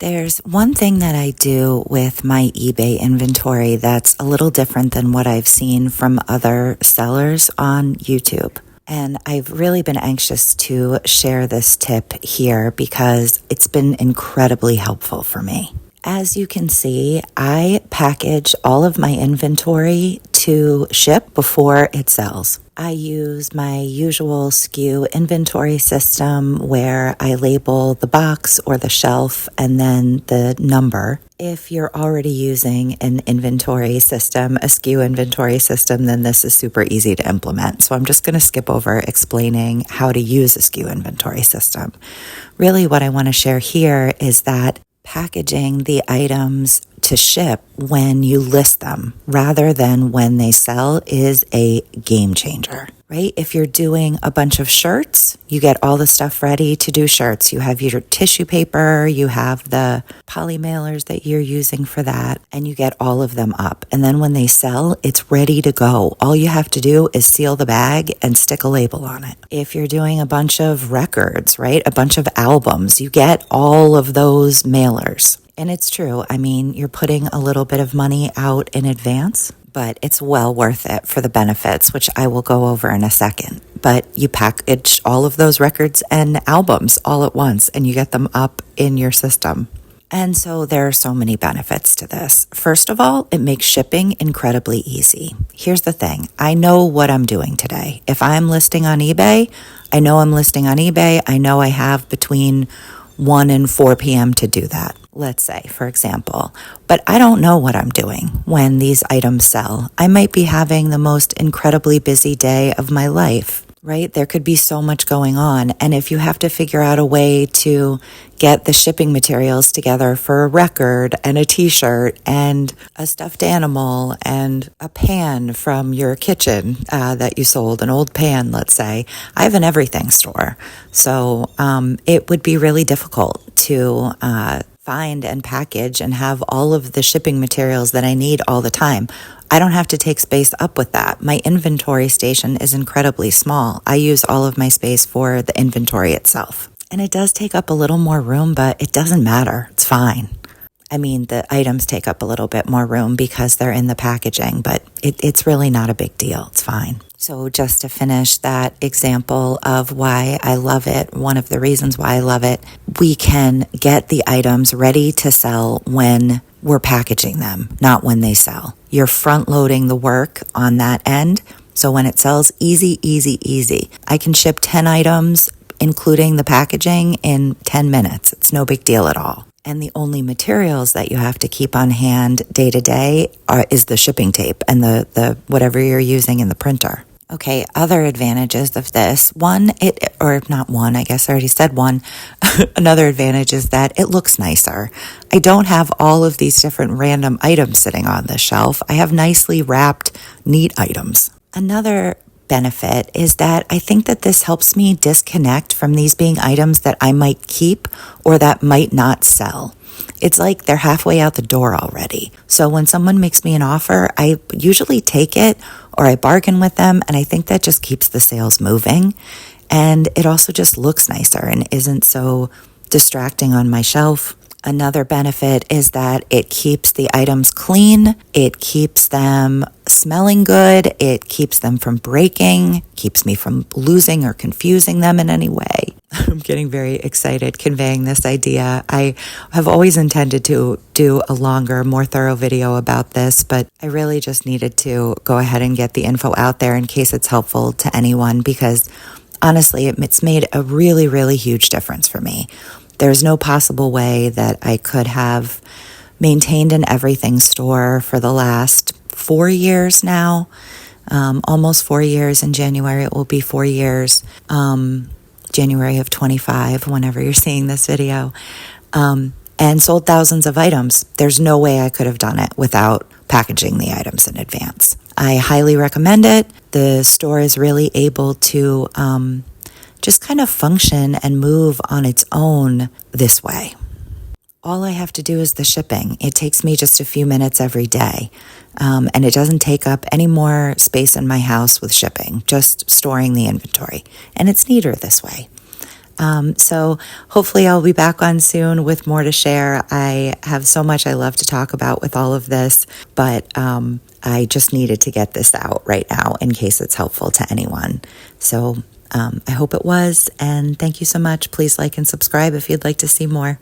There's one thing that I do with my eBay inventory that's a little different than what I've seen from other sellers on YouTube. And I've really been anxious to share this tip here because it's been incredibly helpful for me. As you can see, I package all of my inventory to ship before it sells. I use my usual SKU inventory system where I label the box or the shelf and then the number. If you're already using an inventory system, a SKU inventory system, then this is super easy to implement. So I'm just going to skip over explaining how to use a SKU inventory system. Really what I want to share here is that packaging the items to ship when you list them rather than when they sell is a game changer, right? If you're doing a bunch of shirts, you get all the stuff ready to do shirts. You have your tissue paper, you have the poly mailers that you're using for that, and you get all of them up. And then when they sell, it's ready to go. All you have to do is seal the bag and stick a label on it. If you're doing a bunch of records, right? A bunch of albums, you get all of those mailers. And it's true. I mean, you're putting a little bit of money out in advance, but it's well worth it for the benefits, which I will go over in a second. But you package all of those records and albums all at once, and you get them up in your system. And so there are so many benefits to this. First of all, it makes shipping incredibly easy. Here's the thing. I know what I'm doing today. If I'm listing on eBay, I know I'm listing on eBay. I know I have between 1 and 4 p.m. to do that, let's say, for example. But I don't know what I'm doing when these items sell. I might be having the most incredibly busy day of my life, right? There could be so much going on. And if you have to figure out a way to get the shipping materials together for a record and a t-shirt and a stuffed animal and a pan from your kitchen that you sold, an old pan, let's say. I have an everything store. So it would be really difficult to find and package and have all of the shipping materials that I need all the time. I don't have to take space up with that. My inventory station is incredibly small. I use all of my space for the inventory itself. And it does take up a little more room, but it doesn't matter. It's fine. I mean, the items take up a little bit more room because they're in the packaging, but it's really not a big deal. It's fine. So just to finish that example of why I love it, one of the reasons why I love it, we can get the items ready to sell when we're packaging them, not when they sell. You're front loading the work on that end. So when it sells, easy, easy, easy. I can ship 10 items, including the packaging, in 10 minutes. It's no big deal at all. And the only materials that you have to keep on hand day to day is the shipping tape and the whatever you're using in the printer. Okay, other advantages of this. I guess I already said one. Another advantage is that it looks nicer. I don't have all of these different random items sitting on the shelf. I have nicely wrapped, neat items. Another benefit is that I think that this helps me disconnect from these being items that I might keep or that might not sell. It's like they're halfway out the door already. So when someone makes me an offer, I usually take it or I bargain with them, and I think that just keeps the sales moving. And it also just looks nicer and isn't so distracting on my shelf. Another benefit is that it keeps the items clean, it keeps them smelling good, it keeps them from breaking, keeps me from losing or confusing them in any way. I'm getting very excited conveying this idea. I have always intended to do a longer, more thorough video about this, but I really just needed to go ahead and get the info out there in case it's helpful to anyone, because honestly, it's made a really, really huge difference for me. There's no possible way that I could have maintained an everything store for the last 4 years now, almost 4 years. In January, it will be 4 years, January of 25, whenever you're seeing this video, and sold thousands of items. There's no way I could have done it without packaging the items in advance. I highly recommend it. The store is really able to just kind of function and move on its own this way. All I have to do is the shipping. It takes me just a few minutes every day, and it doesn't take up any more space in my house with shipping, just storing the inventory. And it's neater this way. So hopefully I'll be back on soon with more to share. I have so much I love to talk about with all of this, but I just needed to get this out right now in case it's helpful to anyone. So I hope it was, and thank you so much. Please like and subscribe if you'd like to see more.